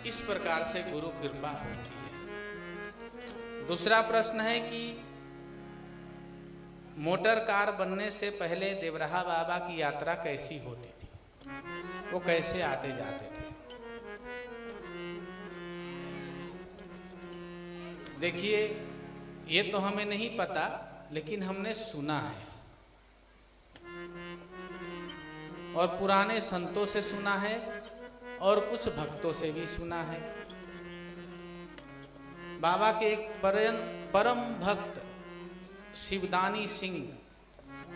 इस प्रकार से गुरु कृपा होती है। दूसरा प्रश्न है कि मोटर कार बनने से पहले देवराहा बाबा की यात्रा कैसी होती थी, वो कैसे आते जाते थे। देखिए, ये तो हमें नहीं पता, लेकिन हमने सुना है और पुराने संतों से सुना है और कुछ भक्तों से भी सुना है। बाबा के एक परम भक्त शिवदानी सिंह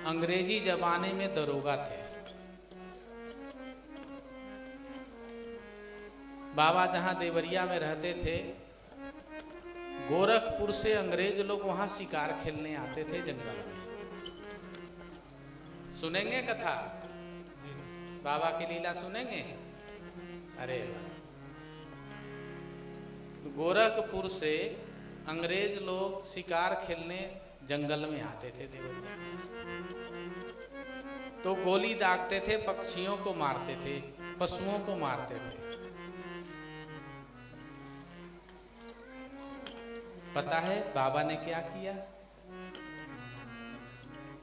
अंग्रेजी जमाने में दरोगा थे। बाबा जहां देवरिया में रहते थे, गोरखपुर से अंग्रेज लोग वहां शिकार खेलने आते थे जंगल में। सुनेंगे कथा, बाबा की लीला सुनेंगे। अरे गोरखपुर से अंग्रेज लोग शिकार खेलने जंगल में आते थे देवरिया, तो गोली दागते थे, पक्षियों को मारते थे, पशुओं को मारते थे। पता है बाबा ने क्या किया?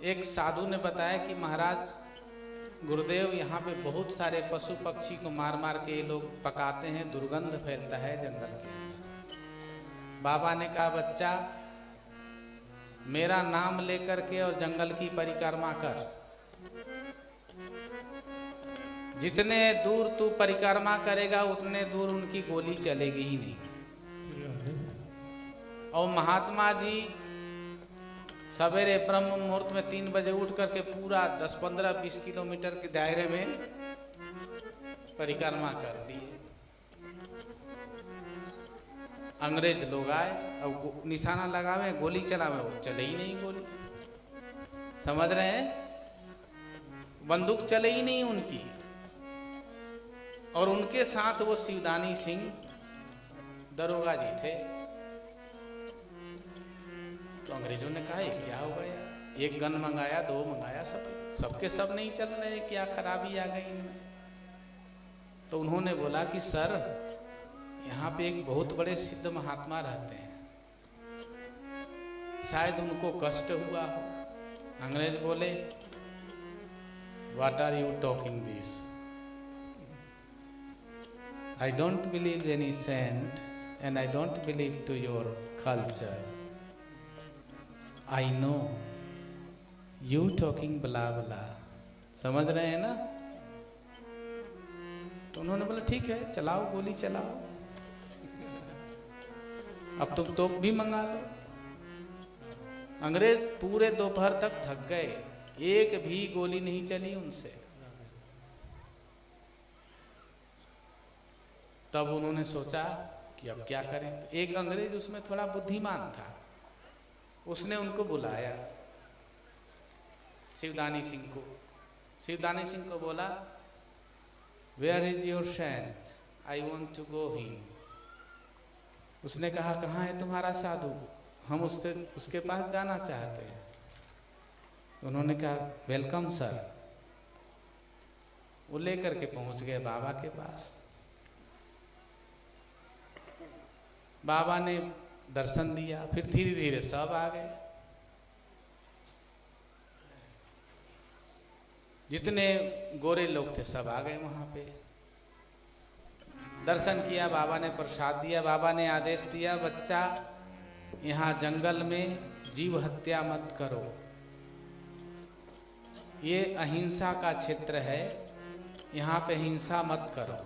एक साधु ने बताया कि महाराज गुरुदेव, यहाँ पे बहुत सारे पशु पक्षी को मार मार के ये लोग पकाते हैं, दुर्गंध फैलता है जंगल के अंदर। बाबा ने कहा, बच्चा मेरा नाम लेकर के और जंगल की परिक्रमा कर। जितने दूर तू परिक्रमा करेगा उतने दूर उनकी गोली चलेगी ही नहीं। और महात्मा जी सवेरे ब्रह्म मुहूर्त में 3 बजे उठ करके पूरा 10, 15, 20 किलोमीटर के दायरे में परिक्रमा कर दिए। अंग्रेज लोग आए, अब निशाना लगावे, गोली चलावे, वो चले ही नहीं गोली। समझ रहे हैं? बंदूक चले ही नहीं उनकी। और उनके साथ वो शिवदानी सिंह दरोगा जी थे। तो अंग्रेजों ने कहा, ये क्या हो गया? एक गन मंगाया, 2 मंगाया, सबके सब नहीं चल रहे, क्या खराबी आ गई इनमें? तो उन्होंने बोला कि सर, यहाँ पे एक बहुत बड़े सिद्ध महात्मा रहते हैं, शायद उनको कष्ट हुआ हो। अंग्रेज बोले, what are you talking this? I don't believe any saint and I don't believe to your culture. I know you talking blah blah. समझ रहे हैं ना? तो उन्होंने बोला, ठीक है, चलाओ, गोली चलाओ, अब तुम तोप भी मंगा लो। अंग्रेज पूरे दोपहर तक थक गए, एक भी गोली नहीं चली उनसे। तब उन्होंने सोचा कि अब क्या करें। एक अंग्रेज उसमें थोड़ा बुद्धिमान था, उसने उनको बुलाया, शिवदानी सिंह को। शिवदानी सिंह को बोला, where is your saint? I want to go him. उसने कहा, कहाँ है तुम्हारा साधु? हम उसके पास जाना चाहते हैं। उन्होंने कहा, वेलकम सर। वो लेकर के पहुंच गए बाबा के पास। बाबा ने दर्शन दिया, फिर धीरे धीरे सब आ गए। जितने गोरे लोग थे सब आ गए वहां पे। दर्शन किया, बाबा ने प्रसाद दिया। बाबा ने आदेश दिया, बच्चा यहाँ जंगल में जीव हत्या मत करो, ये अहिंसा का क्षेत्र है, यहाँ पे हिंसा मत करो।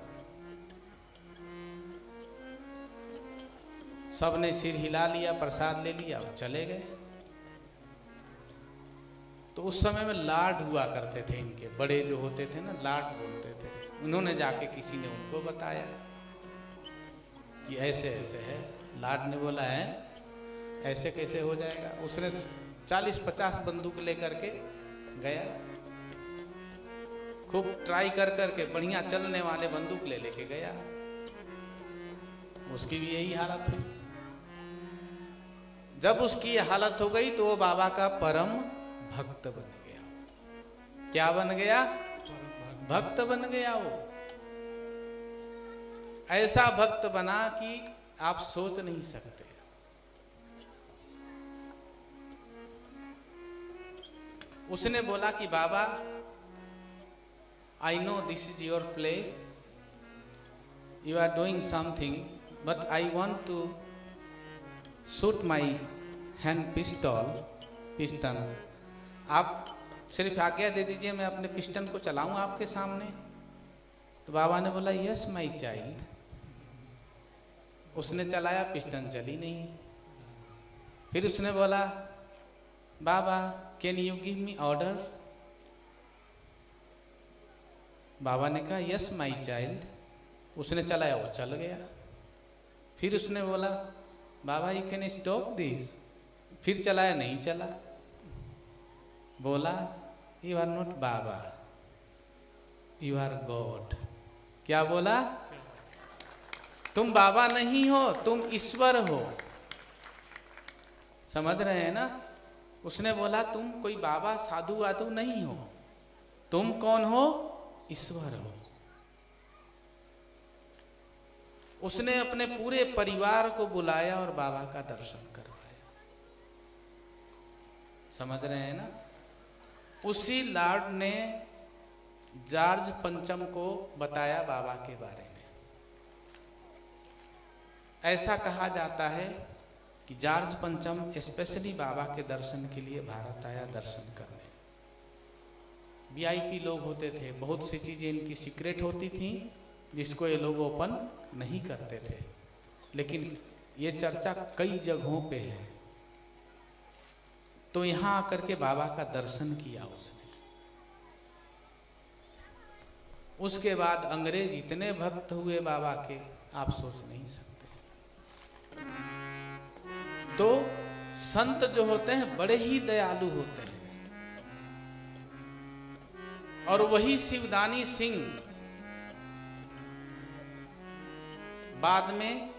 सब ने सिर हिला लिया, प्रसाद ले लिया और चले गए। तो उस समय में लाड हुआ करते थे इनके, बड़े जो होते थे ना, लाड बोलते थे। उन्होंने जाके किसी ने उनको बताया कि ऐसे ऐसे है। लाड ने बोला, है ऐसे कैसे हो जाएगा? उसने 40-50 बंदूक लेकर के गया, खूब ट्राई कर करके बढ़िया चलने वाले बंदूक ले लेके गया। उसकी भी यही हालत हुई। जब उसकी हालत हो गई तो वो बाबा का परम भक्त बन गया। क्या बन गया? भक्त बन गया वो। ऐसा भक्त बना कि आप सोच नहीं सकते। उसने बोला कि बाबा, I know this is your play, you are doing something, but I want to shoot my hand piston. आप सिर्फ आज्ञा दे दीजिए, मैं अपने पिस्टन को चलाऊं आपके सामने। तो बाबा ने बोला यस माई चाइल्ड। उसने चलाया, पिस्टन चली नहीं। फिर उसने बोला बाबा can you give me order. बाबा ने कहा यस माई चाइल्ड। उसने चलाया, वो चल गया। फिर उसने बोला बाबा यू कैन स्टॉप दिस। फिर चलाया, नहीं चला। बोला यू आर नॉट बाबा, यू आर गॉड। क्या बोला? तुम बाबा नहीं हो, तुम ईश्वर हो। समझ रहे हैं ना? उसने बोला तुम कोई बाबा साधु वाधु नहीं हो, तुम कौन हो? ईश्वर हो। उसने अपने पूरे परिवार को बुलाया और बाबा का दर्शन करवाया। समझ रहे हैं ना? उसी लॉर्ड ने जॉर्ज पंचम को बताया बाबा के बारे में। ऐसा कहा जाता है कि जॉर्ज पंचम स्पेशली बाबा के दर्शन के लिए भारत आया, दर्शन करने। वीआईपी लोग होते थे, बहुत सी चीज़ें इनकी सीक्रेट होती थी जिसको ये लोग ओपन नहीं करते थे, लेकिन ये चर्चा कई जगहों पे है। तो यहाँ आकर के बाबा का दर्शन किया उसने। उसके बाद अंग्रेज इतने भक्त हुए बाबा के, आप सोच नहीं सकते। तो संत जो होते हैं बड़े ही दयालु होते हैं। और वही शिवदानी सिंह बाद में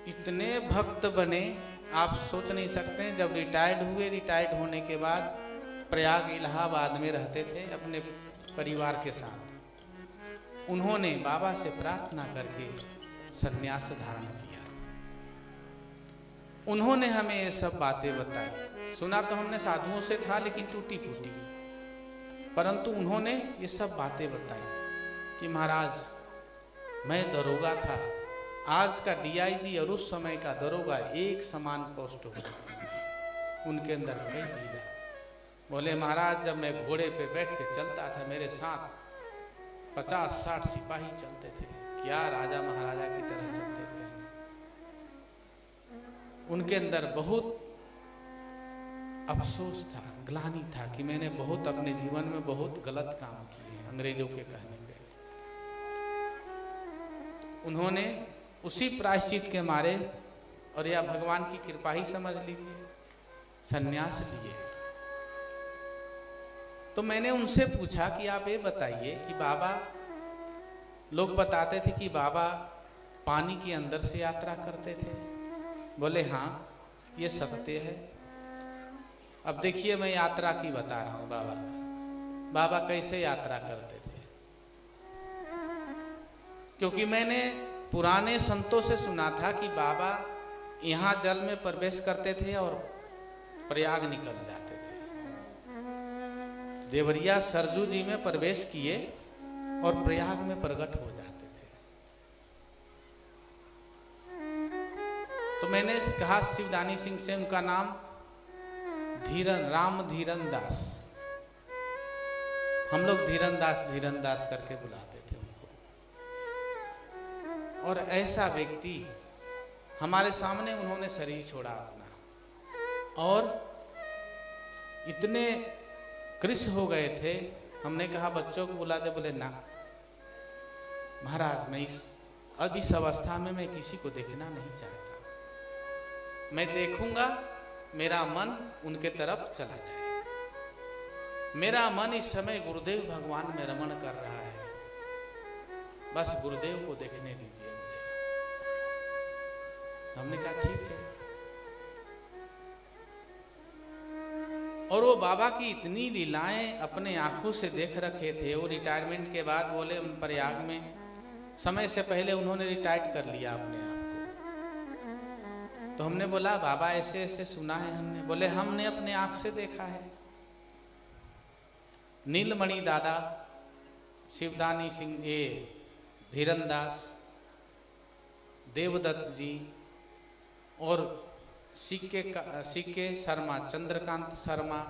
इतने भक्त बने, आप सोच नहीं सकते हैं। जब रिटायर्ड हुए, रिटायर्ड होने के बाद प्रयाग इलाहाबाद में रहते थे अपने परिवार के साथ। उन्होंने बाबा से प्रार्थना करके संन्यास धारण किया। उन्होंने हमें ये सब बातें बताई। सुना तो हमने साधुओं से था, लेकिन टूटी फूटी। परंतु उन्होंने ये सब बातें बताई कि महाराज मैं दरोगा था, आज का डीआईजी और उस समय का दरोगा एक समान पोस्ट हो गया। उनके अंदर कई जीवा। बोले महाराज जब मैं घोड़े पे बैठ के चलता था, मेरे साथ 50-60 सिपाही चलते थे। क्या राजा महाराजा की तरह चलते थे। उनके अंदर बहुत अफसोस था, ग्लानि था कि मैंने बहुत अपने जीवन में बहुत गलत काम किए अंग्रेजों के कहने पे। उन्होंने उसी प्रायश्चित के मारे, और या भगवान की कृपा ही समझ लीजिए, संन्यास लिए। तो मैंने उनसे पूछा कि आप ये बताइए कि बाबा, लोग बताते थे कि बाबा पानी के अंदर से यात्रा करते थे। बोले हाँ ये सत्य है। अब देखिए मैं यात्रा की बता रहा हूँ बाबा का। बाबा कैसे यात्रा करते थे, क्योंकि मैंने पुराने संतों से सुना था कि बाबा यहाँ जल में प्रवेश करते थे और प्रयाग निकल जाते थे। देवरिया सरजू जी में प्रवेश किए और प्रयाग में प्रकट हो जाते थे। तो मैंने कहा शिवदानी सिंह से, उनका नाम राम धीरन दास, हम लोग धीरन दास करके बुलाते थे उनको। और ऐसा व्यक्ति हमारे सामने उन्होंने शरीर छोड़ा अपना, और इतने कृष्ण हो गए थे। हमने कहा बच्चों को बुला दे। बोले ना महाराज, मैं अब इस अवस्था में मैं किसी को देखना नहीं चाहता। मैं देखूंगा मेरा मन उनके तरफ चला जाए। मेरा मन इस समय गुरुदेव भगवान में रमण कर रहा है, बस गुरुदेव को देखने दीजिए मुझे। हमने कहा ठीक है। और वो बाबा की इतनी लीलाएं अपने आंखों से देख रखे थे। वो रिटायरमेंट के बाद बोले हम प्रयाग में समय से पहले उन्होंने रिटायर्ड कर लिया अपने आप को। तो हमने बोला बाबा ऐसे ऐसे सुना है हमने। बोले हमने अपने आंख से देखा है। नीलमणि दादा, शिवदानी सिंह, ये धीरनदास, देवदत्त जी और सीके शर्मा, चंद्रकांत शर्मा,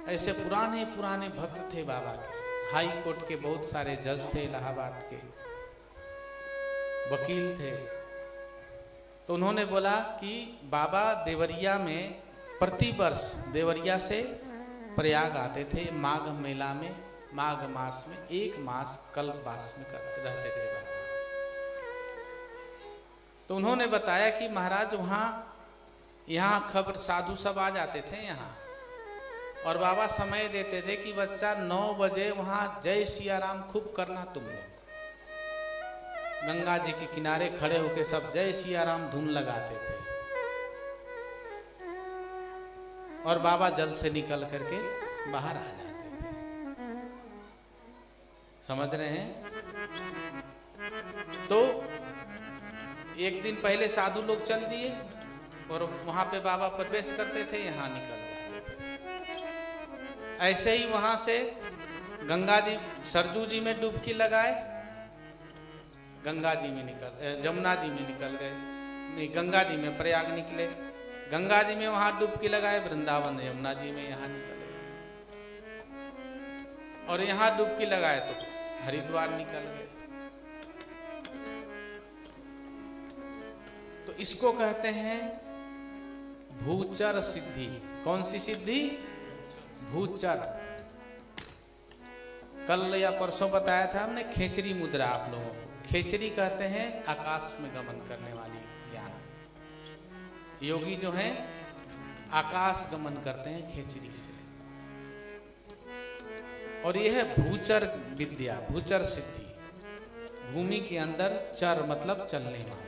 ऐसे पुराने पुराने भक्त थे बाबा के। हाई कोर्ट के बहुत सारे जज थे, इलाहाबाद के वकील थे। तो उन्होंने बोला कि बाबा देवरिया में प्रति वर्ष देवरिया से प्रयाग आते थे माघ मेला में, माघ मास में 1 मास कल्पवास में रहते थे बाबा। तो उन्होंने बताया कि महाराज वहाँ यहाँ खबर साधु सब आ जाते थे यहाँ, और बाबा समय देते थे कि बच्चा 9 बजे वहाँ जय सिया राम खूब करना तुम लोग। गंगा जी के किनारे खड़े होके सब जय सिया राम धुन लगाते थे, और बाबा जल से निकल करके बाहर आ जाते थे। समझ रहे हैं? तो एक दिन पहले साधु लोग चल दिए और वहां पे बाबा प्रवेश करते थे, यहाँ निकल जाते थे। ऐसे ही वहां से गंगा जी, सरजू जी में डुबकी लगाए, गंगा जी में जमुना जी में निकल गए, नहीं गंगा जी में प्रयाग निकले, गंगा जी में वहां डुबकी लगाए, वृंदावन यमुना जी में यहाँ निकल गए, और यहाँ डुबकी लगाए तो हरिद्वार निकल गए। तो इसको कहते हैं भूचर सिद्धि। कौन सी सिद्धि? भूचर। कल या परसों बताया था हमने खेचरी मुद्रा आप लोगों को। खेचरी कहते हैं आकाश में गमन करने वाली ज्ञान। योगी जो हैं आकाश गमन करते हैं खेचरी से, और यह है भूचर विद्या, भूचर सिद्धि। भूमि के अंदर चर मतलब चलने वाला,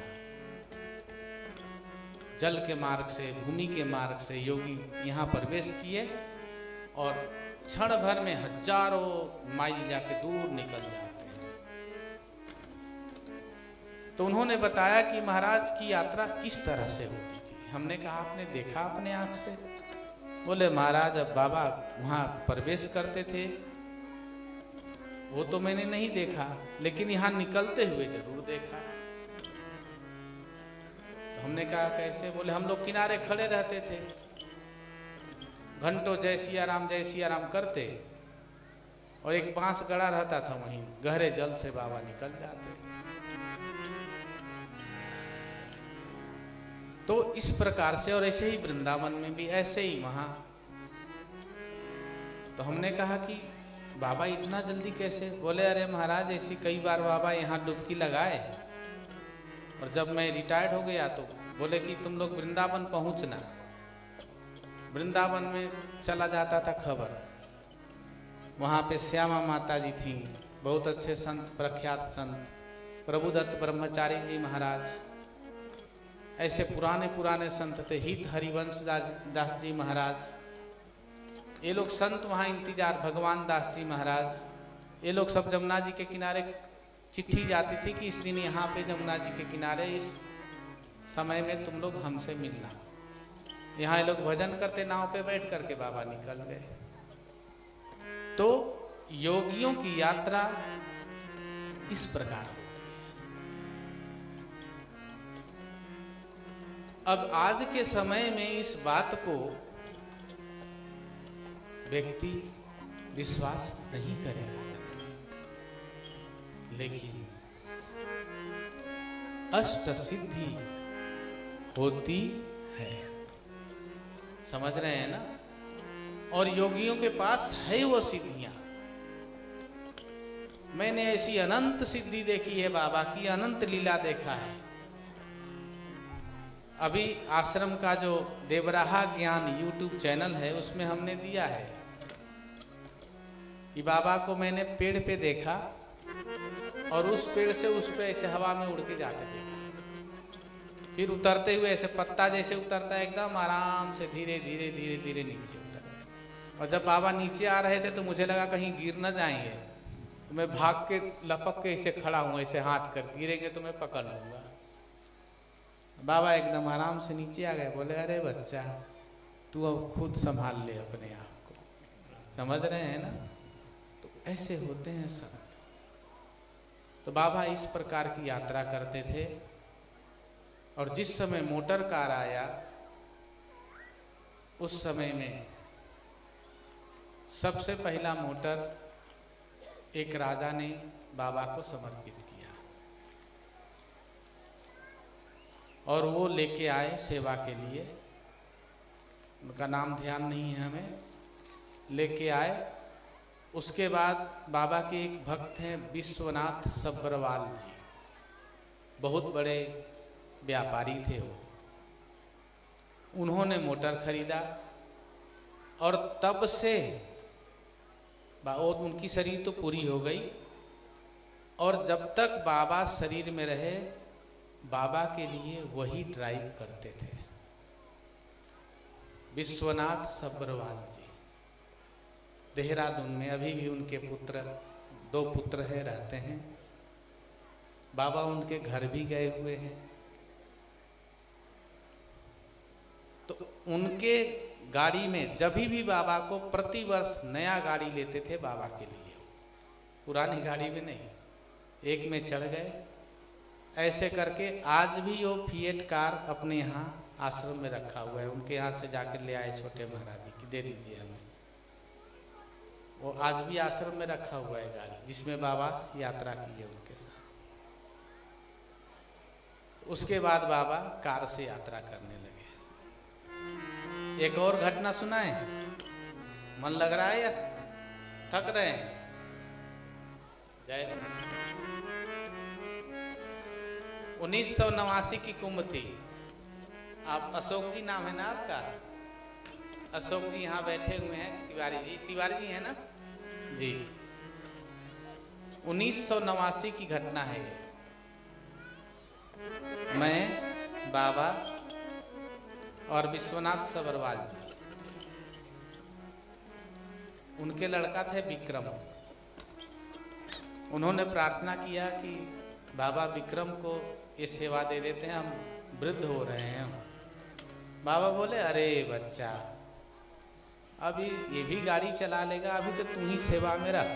जल के मार्ग से, भूमि के मार्ग से योगी यहाँ प्रवेश किए और क्षण भर में हजारों माइल जाके दूर निकल जाते हैं। तो उन्होंने बताया कि महाराज की यात्रा इस तरह से होती थी। हमने कहा आपने देखा अपने आंख से? बोले महाराज अब बाबा वहाँ प्रवेश करते थे वो तो मैंने नहीं देखा, लेकिन यहाँ निकलते हुए जरूर देखा। तो हमने कहा कैसे? बोले हम लोग किनारे खड़े रहते थे, घंटों जय सिया राम करते, और एक बांस गड़ा रहता था वहीं, गहरे जल से बाबा निकल जाते। तो इस प्रकार से, और ऐसे ही वृंदावन में भी ऐसे ही वहां। तो हमने कहा कि बाबा इतना जल्दी कैसे? बोले अरे महाराज ऐसी कई बार बाबा यहाँ डुबकी लगाए, और जब मैं रिटायर्ड हो गया तो बोले कि तुम लोग वृंदावन पहुंचना। वृंदावन में चला जाता था खबर, वहाँ पे श्यामा माता जी थी, बहुत अच्छे संत, प्रख्यात संत, प्रभुदत्त ब्रह्मचारी जी महाराज, ऐसे पुराने पुराने संत थे, हित हरिवंश दास जी महाराज, ये लोग संत वहाँ इंतजार, भगवान दास जी महाराज, ये लोग सब जमुना जी के किनारे। चिट्ठी जाती थी कि इस दिन यहाँ पे जमुना जी के किनारे इस समय में तुम लोग हमसे मिलना। यहाँ ये लोग भजन करते, नाव पे बैठ करके बाबा निकल गए। तो योगियों की यात्रा इस प्रकार होती है। अब आज के समय में इस बात को व्यक्ति विश्वास नहीं करेगा, लेकिन अष्ट सिद्धि होती है। समझ रहे हैं ना? और योगियों के पास है वो सिद्धियां। मैंने ऐसी अनंत सिद्धि देखी है बाबा की, अनंत लीला देखा है। अभी आश्रम का जो देवराहा ज्ञान यूट्यूब चैनल है उसमें हमने दिया है कि बाबा को मैंने पेड़ पे देखा और उस पेड़ से उस पे ऐसे हवा में उड़ के जाते देखा, फिर उतरते हुए ऐसे पत्ता जैसे उतरता है एकदम आराम से धीरे धीरे धीरे धीरे नीचे उतर। और जब बाबा नीचे आ रहे थे तो मुझे लगा कहीं गिर न जाएंगे, तो मैं भाग के लपक के ऐसे खड़ा हूँ, ऐसे हाथ कर, गिरेंगे तो मैं पकड़ लूँगा। बाबा एकदम आराम से नीचे आ गए, बोले अरे बच्चा तू अब खुद संभाल ले अपने आप को, समझ रहे हैं ना। तो ऐसे होते हैं संत। तो बाबा इस प्रकार की यात्रा करते थे। और जिस समय मोटर कार आया उस समय में सबसे पहला मोटर एक राजा ने बाबा को समर्पित किया और वो लेके आए सेवा के लिए। उनका नाम ध्यान नहीं है हमें, लेके आए। उसके बाद बाबा के एक भक्त हैं विश्वनाथ सब्बरवाल जी, बहुत बड़े व्यापारी थे वो। उन्होंने मोटर खरीदा और तब से उनकी शरीर तो पूरी हो गई, और जब तक बाबा शरीर में रहे बाबा के लिए वही ड्राइव करते थे। विश्वनाथ सब्बरवाल जी देहरादून में अभी भी उनके पुत्र, 2 पुत्र है, रहते हैं। बाबा उनके घर भी गए हुए हैं। तो उनके गाड़ी में जब भी बाबा को प्रतिवर्ष नया गाड़ी लेते थे बाबा के लिए, पुरानी गाड़ी में नहीं, एक में चढ़ गए। ऐसे करके आज भी वो फिएट कार अपने यहाँ आश्रम में रखा हुआ है। उनके यहाँ से जाकर ले आए छोटे महाराज जी की, दे दीजिए हमें। वो आज भी आश्रम में रखा हुआ है गाड़ी, जिसमें बाबा यात्रा की है उनके साथ। उसके बाद बाबा कार से यात्रा करने लगे। एक और घटना सुनाए, मन लग रहा है या थक रहे हैं? जय 1989 की कुंभ थी। आप अशोक जी नाम है ना आपका? अशोक जी यहाँ बैठे हुए हैं। तिवारी जी है ना जी। 1989 की घटना है ये। मैं, बाबा और विश्वनाथ सब्बरवाल जी, उनके लड़का थे विक्रम। उन्होंने प्रार्थना किया कि बाबा विक्रम को ये सेवा दे देते हैं, हम वृद्ध हो रहे हैं। बाबा बोले अरे बच्चा, अभी ये भी गाड़ी चला लेगा, अभी तो तू ही सेवा में रह।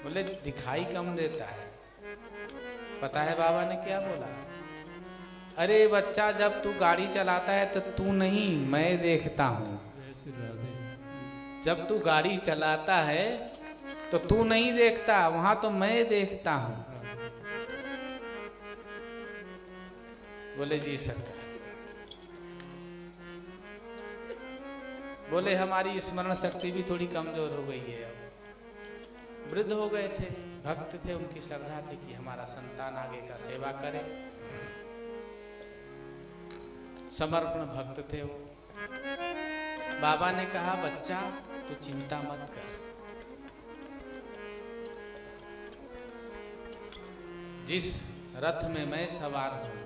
बोले दिखाई कम देता है। पता है बाबा ने क्या बोला? अरे बच्चा, जब तू गाड़ी चलाता है तो तू नहीं, मैं देखता हूँ। जब तू गाड़ी चलाता है तो तू नहीं देखता, वहां तो मैं देखता हूँ। बोले जी सरकार। बोले हमारी स्मरण शक्ति भी थोड़ी कमजोर हो गई है, अब वृद्ध हो गए थे, भक्त थे, उनकी श्रद्धा थी कि हमारा संतान आगे का सेवा करे। समर्पण भक्त थे वो। बाबा ने कहा बच्चा तू चिंता मत कर, जिस रथ में मैं सवार हूं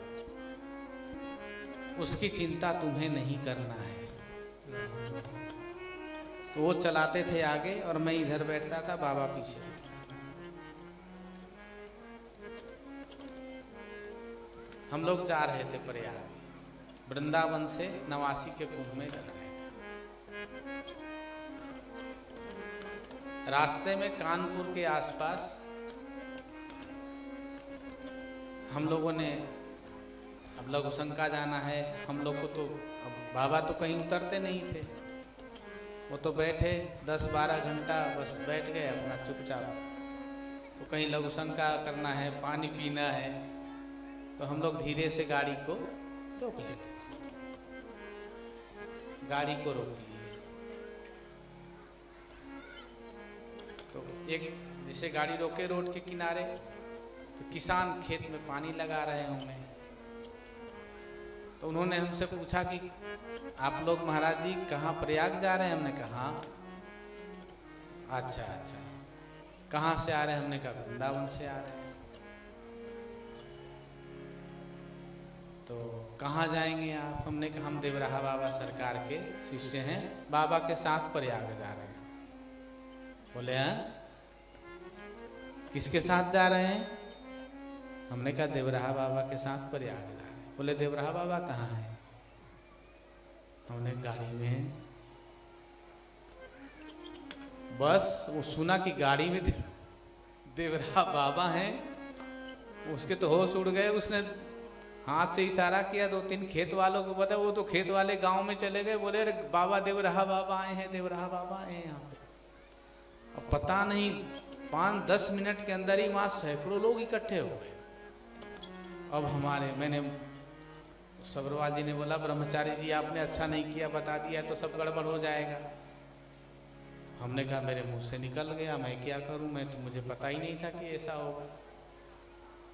उसकी चिंता तुम्हें नहीं करना है। तो वो चलाते थे आगे और मैं इधर बैठता था, बाबा पीछे। हम लोग जा रहे थे प्रयाग, वृंदावन से 89 के कुंभ में जा रहे थे। रास्ते में कानपुर के आसपास हम लोगों ने, अब लघु शंका जाना है, हम लोग को तो अब बाबा तो कहीं उतरते नहीं थे, वो तो बैठे 10-12 घंटा बस बैठ गए अपना चुपचाप। तो कहीं लघु शंका करना है, पानी पीना है, तो हम लोग धीरे से गाड़ी को रोक लेते थे। गाड़ी को रोक लिए तो एक जैसे गाड़ी रोके रोड के किनारे, तो किसान खेत में पानी लगा रहे होंगे। तो उन्होंने हमसे पूछा कि आप लोग महाराज जी कहाँ प्रयाग जा रहे हैं? हमने कहा अच्छा अच्छा, कहाँ से आ रहे हैं? हमने कहा वृंदावन से आ रहे हैं। तो कहाँ जाएंगे आप? हमने कहा हम देवराहा बाबा सरकार के शिष्य हैं, बाबा के साथ प्रयाग जा रहे हैं। बोले हैं किसके साथ जा रहे हैं? हमने कहा देवराहा बाबा के साथ प्रयाग जा रहे हैं। बोले देवराहा बाबा कहाँ है? हमने गाड़ी में है। बस वो सुना कि गाड़ी में देवराहा बाबा हैं, उसके तो होश उड़ गए। उसने हाथ से इशारा किया, 2-3 खेत वालों को पता, वो तो खेत वाले गांव में चले गए। बोले अरे बाबा देवराहा बाबा आए हैं, देवराहा बाबा आए हैं यहाँ पे। अब पता नहीं 5-10 मिनट के अंदर ही वहाँ सैकड़ों लोग इकट्ठे हो गए। अब मैंने सब्रवाल जी ने बोला ब्रह्मचारी जी आपने अच्छा नहीं किया, बता दिया तो सब गड़बड़ हो जाएगा। हमने कहा मेरे मुंह से निकल गया, मैं क्या करूं, मुझे पता ही नहीं था कि ऐसा होगा।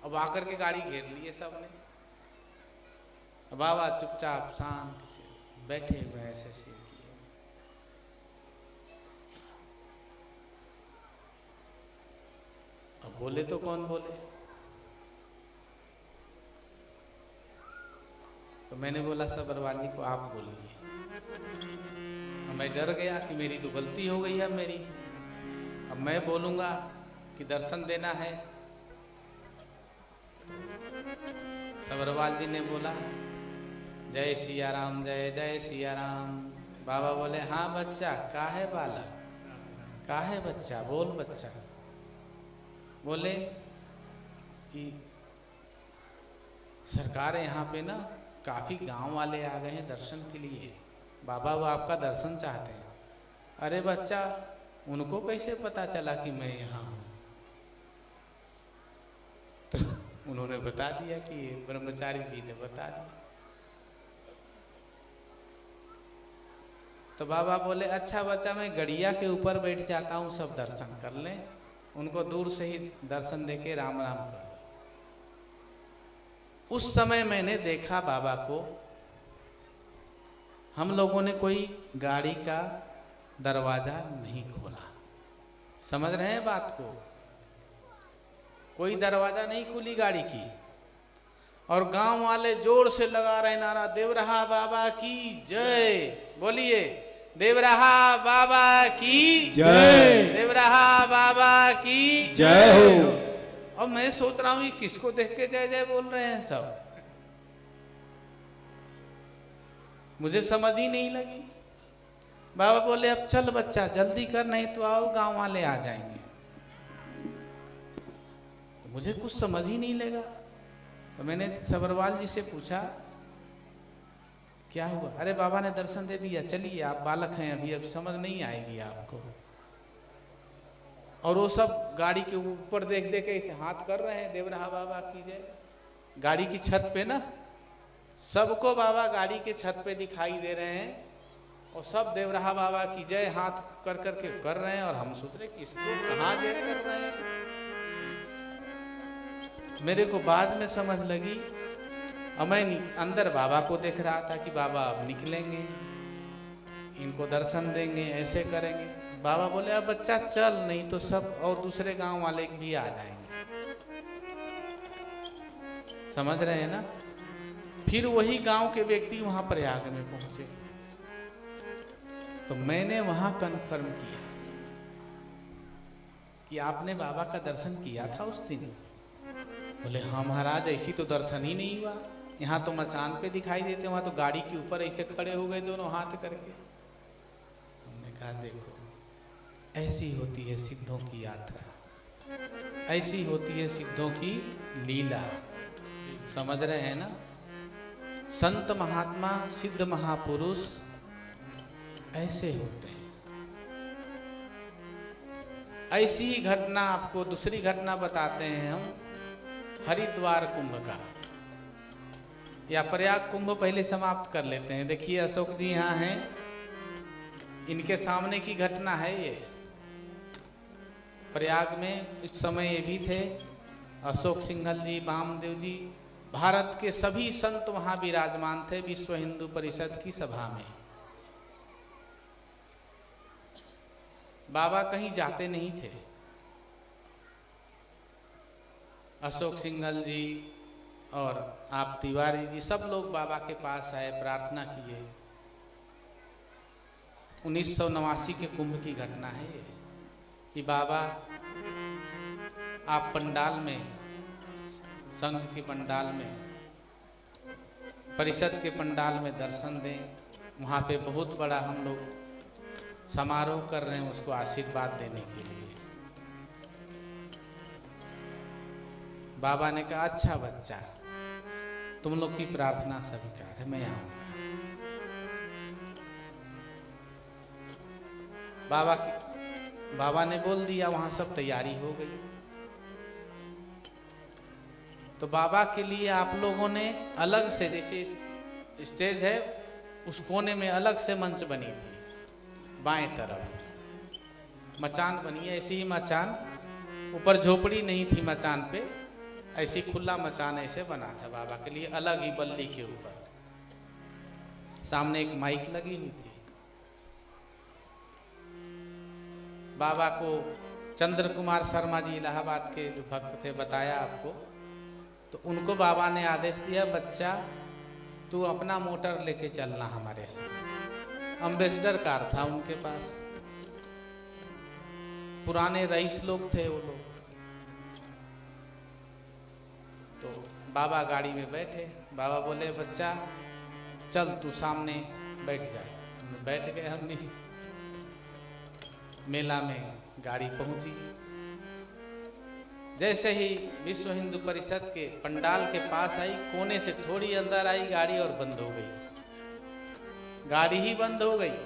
अब आकर के गाड़ी घेर लिए सबने। बाबा चुपचाप शांति से बैठे हुए ऐसे सिर किए। अब बोले तो कौन बोले? तो मैंने बोला सब्रवाल जी को आप बोलिए। मैं डर गया कि मेरी तो गलती हो गई है मेरी। अब मैं बोलूंगा कि दर्शन देना है। सब्रवाल जी ने बोला जय सिया राम, जय जय सिया राम। बाबा बोले हाँ बच्चा, का है बालक, का है बच्चा, बोल बच्चा। बोले कि सरकार यहाँ पे ना काफ़ी गांव वाले आ गए हैं दर्शन के लिए, बाबा वो आपका दर्शन चाहते हैं। अरे बच्चा उनको कैसे पता चला कि मैं यहाँ हूँ? तो उन्होंने बता दिया कि ब्रह्मचारी जी ने बता दिया। तो बाबा बोले अच्छा बच्चा मैं गड़िया के ऊपर बैठ जाता हूँ, सब दर्शन कर लें। उनको दूर से ही दर्शन देके राम राम कर। उस समय मैंने देखा बाबा को, हम लोगों ने कोई गाड़ी का दरवाजा नहीं खोला। समझ रहे हैं बात को? कोई दरवाजा नहीं खुली गाड़ी की। और गांव वाले जोर से लगा रहे नारा देवराहा बाबा की जय। बोलिए देवराहा बाबा की जय, देवराहा बाबा की जय हो। अब मैं सोच रहा हूँ किसको देख के जय जय बोल रहे हैं सब, मुझे समझ ही नहीं लगी। बाबा बोले अब चल बच्चा जल्दी कर, नहीं तो आओ गांव वाले आ जाएंगे। तो मुझे कुछ समझ ही नहीं लगा। तो मैंने सब्रवाल जी से पूछा क्या हुआ? अरे बाबा ने दर्शन दे दिया, चलिए आप बालक हैं अभी, अब समझ नहीं आएगी आपको। और वो सब गाड़ी के ऊपर देख देख के ऐसे हाथ कर रहे हैं देवराहा बाबा की जय। गाड़ी की छत पे ना सबको बाबा गाड़ी के छत पे दिखाई दे रहे हैं और सब देवराहा बाबा की जय हाथ कर करके कर रहे हैं। और हम सोच रहे किसको कहाँ जय कर रहे हैं। मेरे को बाद में समझ लगी, और मैं अंदर बाबा को देख रहा था कि बाबा अब निकलेंगे, इनको दर्शन देंगे, ऐसे करेंगे। बाबा बोले अब बच्चा चल, नहीं तो सब और दूसरे गांव वाले भी आ जाएंगे। समझ रहे हैं ना? फिर वही गांव के व्यक्ति वहां प्रयाग में पहुंचे। तो मैंने वहां कन्फर्म किया कि आपने बाबा का दर्शन किया था उस दिन? बोले हाँ महाराज, ऐसी तो दर्शन ही नहीं हुआ। यहाँ तो मचान पे दिखाई देते, वहां तो गाड़ी के ऊपर ऐसे खड़े हो गए दोनों हाथ करके। हमने कहा देखो ऐसी होती है सिद्धों की यात्रा, ऐसी होती है सिद्धों की लीला। समझ रहे हैं ना? संत महात्मा सिद्ध महापुरुष ऐसे होते हैं। ऐसी ही घटना आपको दूसरी घटना बताते हैं हम, हरिद्वार कुंभ का, या प्रयाग कुंभ पहले समाप्त कर लेते हैं। देखिए अशोक जी यहाँ हैं, इनके सामने की घटना है ये। प्रयाग में इस समय ये भी थे, अशोक सिंघल जी, वामदेव जी, भारत के सभी संत वहां विराजमान थे विश्व हिंदू परिषद की सभा में। बाबा कहीं जाते नहीं थे। अशोक सिंघल जी और आप तिवारी जी सब लोग बाबा के पास आए, प्रार्थना किए। 1989 के कुंभ की घटना है ये कि बाबा आप पंडाल में, संघ के पंडाल में, परिषद के पंडाल में दर्शन दें। वहाँ पे बहुत बड़ा हम लोग समारोह कर रहे हैं उसको आशीर्वाद देने के लिए। बाबा ने कहा अच्छा बच्चा, तुम लोग की प्रार्थना स्वीकार है, मैं आऊंगा। बाबा ने बोल दिया, वहां सब तैयारी हो गई। तो बाबा के लिए आप लोगों ने अलग से, जैसे स्टेज है उस कोने में अलग से मंच बनी थी, बाएं तरफ मचान बनी है, ऐसी ही मचान, ऊपर झोपड़ी नहीं थी मचान पे, ऐसी खुला मचान ऐसे बना था बाबा के लिए, अलग ही बल्ली के ऊपर। सामने एक माइक लगी हुई थी। बाबा को चंद्र कुमार शर्मा जी इलाहाबाद के जो भक्त थे, बताया आपको, तो उनको बाबा ने आदेश दिया, बच्चा तू अपना मोटर लेके चलना हमारे साथ। अम्बेसडर कार था उनके पास, पुराने रईस लोग थे वो लोग। तो बाबा गाड़ी में बैठे, बाबा बोले बच्चा चल तू सामने बैठ जा। बैठ गए हमने, मेला में गाड़ी पहुंची। जैसे ही विश्व हिंदू परिषद के पंडाल के पास आई, कोने से थोड़ी अंदर आई गाड़ी और बंद हो गई। गाड़ी ही बंद हो गई।